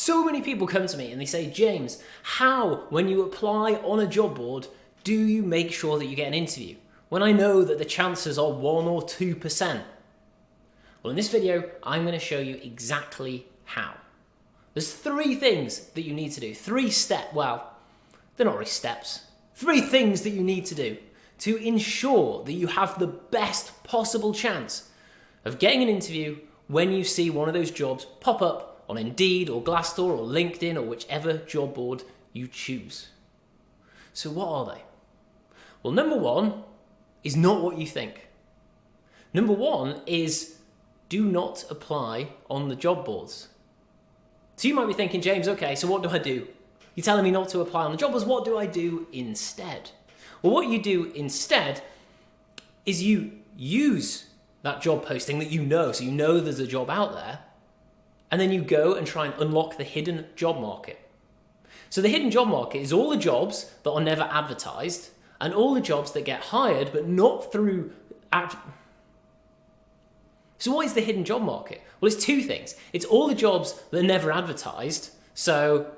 So many people come to me and they say, James, how, when you apply on a job board, do you make sure that you get an interview? When I know that the chances are 1 or 2%. Well, in this video, I'm going to show you exactly how. There's 3 things that you need to do. 3 steps, well, they're not really steps. 3 things that you need to do to ensure that you have the best possible chance of getting an interview when you see one of those jobs pop up on Indeed or Glassdoor or LinkedIn or whichever job board you choose. So what are they? Well, number 1 is not what you think. Number 1 is do not apply on the job boards. So you might be thinking, James, okay, so what do I do? You're telling me not to apply on the job boards, what do I do instead? Well, what you do instead is you use that job posting that you know, so you know there's a job out there, and then you go and try and unlock the hidden job market. So the hidden job market is all the jobs that are never advertised and all the jobs that get hired but not through... So what is the hidden job market? Well, it's 2 things. It's all the jobs that are never advertised, So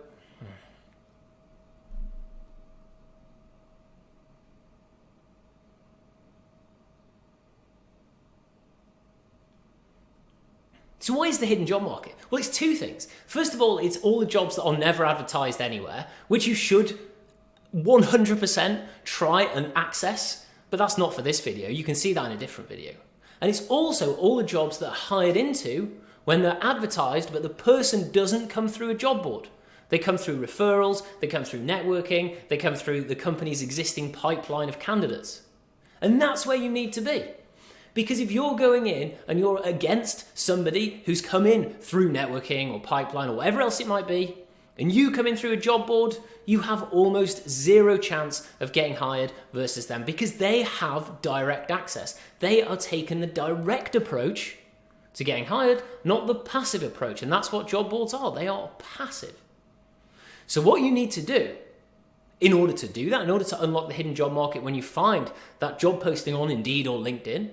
why is the hidden job market? Well, it's 2 things. First of all, it's all the jobs that are never advertised anywhere, which you should 100% try and access, but that's not for this video. You can see that in a different video. And it's also all the jobs that are hired into when they're advertised, but the person doesn't come through a job board. They come through referrals, they come through networking, they come through the company's existing pipeline of candidates. And that's where you need to be. Because if you're going in and you're against somebody who's come in through networking or pipeline or whatever else it might be, and you come in through a job board, you have almost 0 chance of getting hired versus them because they have direct access. They are taking the direct approach to getting hired, not the passive approach. And that's what job boards are. They are passive. So what you need to do in order to do that, in order to unlock the hidden job market when you find that job posting on Indeed or LinkedIn,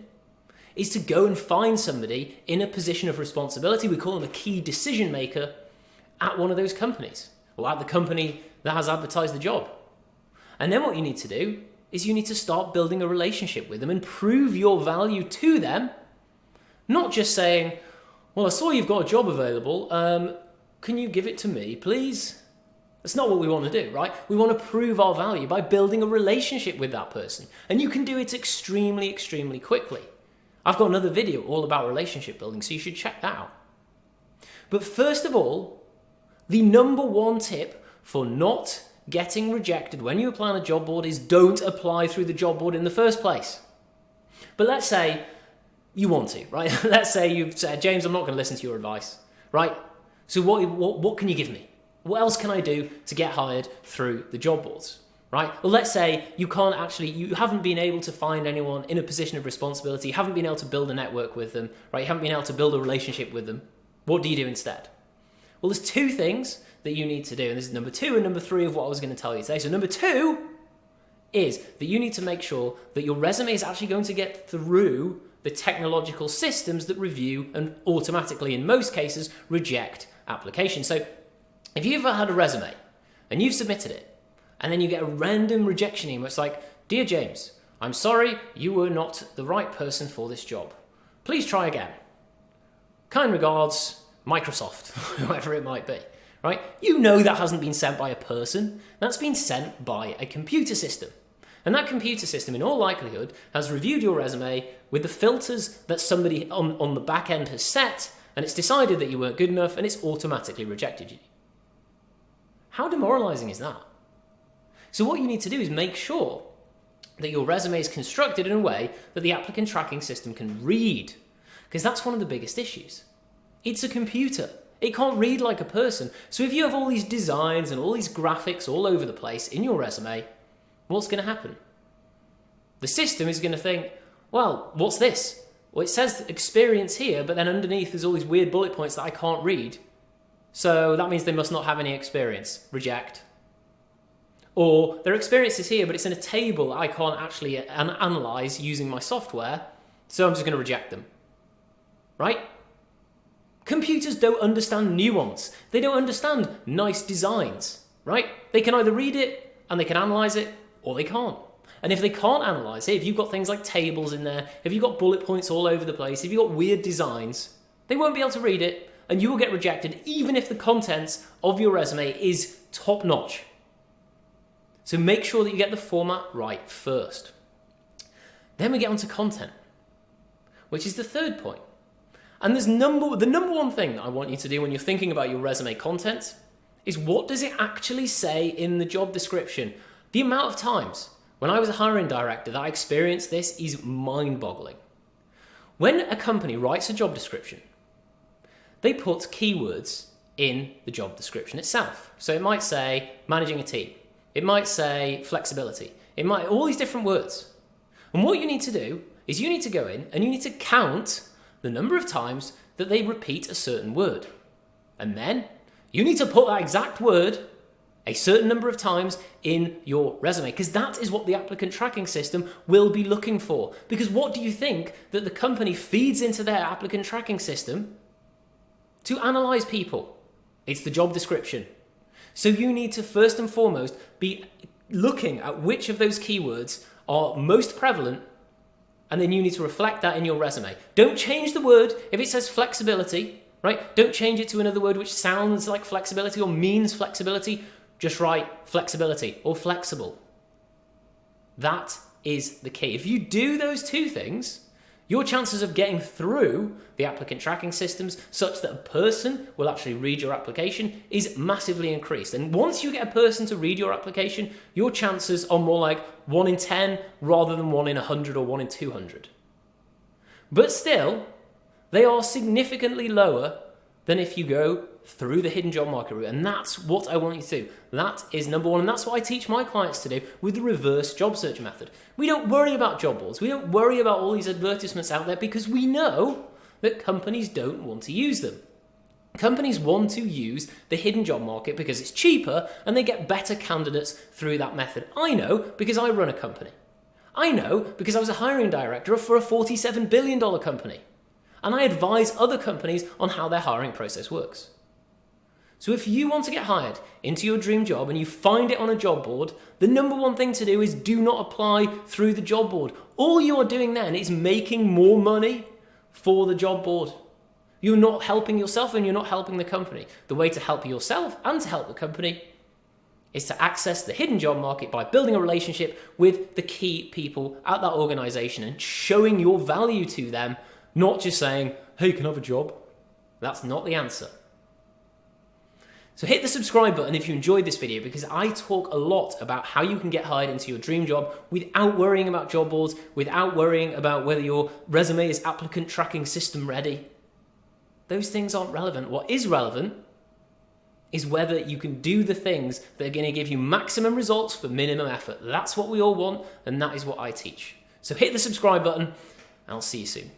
is to go and find somebody in a position of responsibility. We call them a key decision maker at one of those companies or at the company that has advertised the job. And then what you need to do is you need to start building a relationship with them and prove your value to them, not just saying, well, I saw you've got a job available. Can you give it to me, please? That's not what we want to do, right? We want to prove our value by building a relationship with that person. And you can do it extremely, extremely quickly. I've got another video all about relationship building, so you should check that out. But first of all, the number 1 tip for not getting rejected when you apply on a job board is don't apply through the job board in the first place. But let's say you want to, right? Let's say you've said, James, I'm not going to listen to your advice, right? So what can you give me? What else can I do to get hired through the job boards? Right? Well, let's say you haven't been able to find anyone in a position of responsibility, you haven't been able to build a network with them, right? You haven't been able to build a relationship with them. What do you do instead? Well, there's 2 things that you need to do, and this is number 2 and number 3 of what I was going to tell you today. So number 2 is that you need to make sure that your resume is actually going to get through the technological systems that review and automatically, in most cases, reject applications. So if you've ever had a resume and you've submitted it, and then you get a random rejection email. It's like, Dear James, I'm sorry you were not the right person for this job. Please try again. Kind regards, Microsoft, whoever it might be. Right? You know that hasn't been sent by a person. That's been sent by a computer system. And that computer system, in all likelihood, has reviewed your resume with the filters that somebody on the back end has set, and it's decided that you weren't good enough, and it's automatically rejected you. How demoralizing is that? So what you need to do is make sure that your resume is constructed in a way that the applicant tracking system can read, because that's one of the biggest issues. It's a computer. It can't read like a person. So if you have all these designs and all these graphics all over the place in your resume, what's going to happen? The system is going to think, well, what's this? Well, it says experience here, but then underneath there's all these weird bullet points that I can't read. So that means they must not have any experience. Reject. Or their experience is here, but it's in a table I can't actually analyze using my software, so I'm just going to reject them. Right? Computers don't understand nuance. They don't understand nice designs, right? They can either read it and they can analyze it, or they can't. And if they can't analyze it, if you've got things like tables in there, if you've got bullet points all over the place, if you've got weird designs, they won't be able to read it, and you will get rejected even if the contents of your resume is top notch. So make sure that you get the format right first. Then we get onto content, which is the third point. And the number one thing that I want you to do when you're thinking about your resume content is, what does it actually say in the job description? The amount of times when I was a hiring director that I experienced this is mind-boggling. When a company writes a job description, they put keywords in the job description itself. So it might say managing a team. It might say flexibility. It might, all these different words. And what you need to do is you need to go in and you need to count the number of times that they repeat a certain word. And then you need to put that exact word a certain number of times in your resume, because that is what the applicant tracking system will be looking for. Because what do you think that the company feeds into their applicant tracking system to analyze people? It's the job description. So you need to first and foremost be looking at which of those keywords are most prevalent, and then you need to reflect that in your resume. Don't change the word. If it says flexibility, right? Don't change it to another word which sounds like flexibility or means flexibility. Just write flexibility or flexible. That is the key. If you do those two things, your chances of getting through the applicant tracking systems such that a person will actually read your application is massively increased. And once you get a person to read your application, your chances are more like 1 in 10 rather than 1 in 100 or 1 in 200. But still, they are significantly lower than if you go through the hidden job market route. And that's what I want you to do. That is number one. And that's what I teach my clients to do with the reverse job search method. We don't worry about job boards. We don't worry about all these advertisements out there because we know that companies don't want to use them. Companies want to use the hidden job market because it's cheaper and they get better candidates through that method. I know because I run a company. I know because I was a hiring director for a $47 billion company. And I advise other companies on how their hiring process works. So if you want to get hired into your dream job and you find it on a job board, the number one thing to do is do not apply through the job board. All you are doing then is making more money for the job board. You're not helping yourself and you're not helping the company. The way to help yourself and to help the company is to access the hidden job market by building a relationship with the key people at that organization and showing your value to them, not just saying, hey, can I have a job? That's not the answer. So hit the subscribe button if you enjoyed this video, because I talk a lot about how you can get hired into your dream job without worrying about job boards, without worrying about whether your resume is applicant tracking system ready. Those things aren't relevant. What is relevant is whether you can do the things that are going to give you maximum results for minimum effort. That's what we all want, and that is what I teach. So hit the subscribe button, and I'll see you soon.